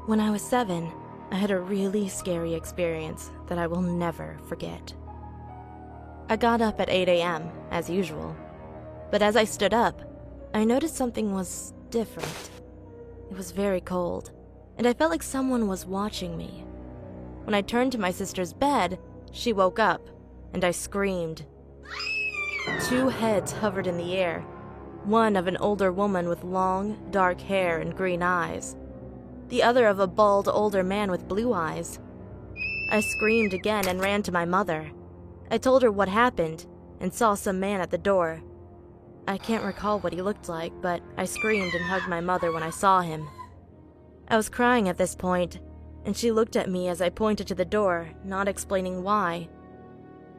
When I was 7, I had a really scary experience that I will never forget. I got up at 8 a.m., as usual, but as I stood up, I noticed something was different. It was very cold, and I felt like someone was watching me. When I turned to my sister's bed, she woke up, and I screamed. 2 heads hovered in the air, one of an older woman with long, dark hair and green eyes, the other of a bald, older man with blue eyes. I screamed again and ran to my mother. I told her what happened and saw some man at the door. I can't recall what he looked like, but I screamed and hugged my mother when I saw him. I was crying at this point, and she looked at me as I pointed to the door, not explaining why.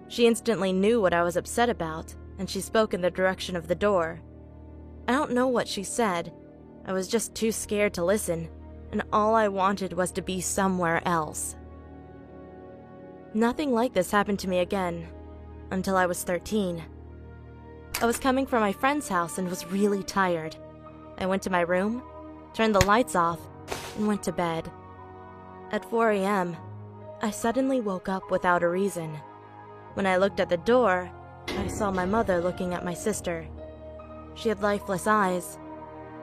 She instantly knew what I was upset about, and she spoke in the direction of the door. I don't know what she said. I was just too scared to listen, and all I wanted was to be somewhere else. Nothing like this happened to me again, until I was 13. I was coming from my friend's house and was really tired. I went to my room, turned the lights off, and went to bed. At 4 a.m., I suddenly woke up without a reason. When I looked at the door, I saw my mother looking at my sister. She had lifeless eyes,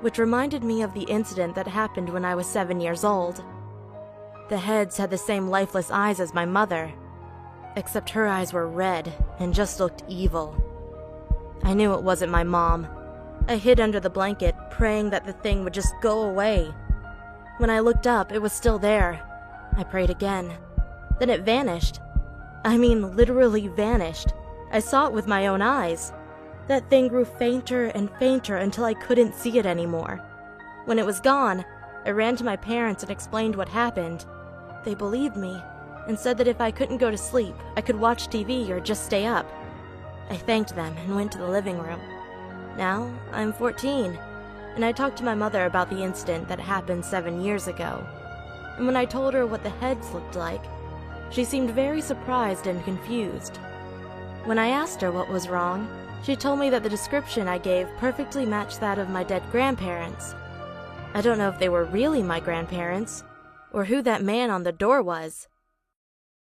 which reminded me of the incident that happened when I was 7 years old. The heads had the same lifeless eyes as my mother, except her eyes were red and just looked evil. I knew it wasn't my mom. I hid under the blanket, praying that the thing would just go away. When I looked up, it was still there. I prayed again. Then it vanished. I mean, literally vanished. I saw it with my own eyes. That thing grew fainter and fainter until I couldn't see it anymore. When it was gone, I ran to my parents and explained what happened. They believed me and said that if I couldn't go to sleep, I could watch TV or just stay up. I thanked them and went to the living room. Now, I'm 14, and I talked to my mother about the incident that happened 7 years ago. And when I told her what the heads looked like, she seemed very surprised and confused. When I asked her what was wrong, she told me that the description I gave perfectly matched that of my dead grandparents. I don't know if they were really my grandparents, or who that man on the door was,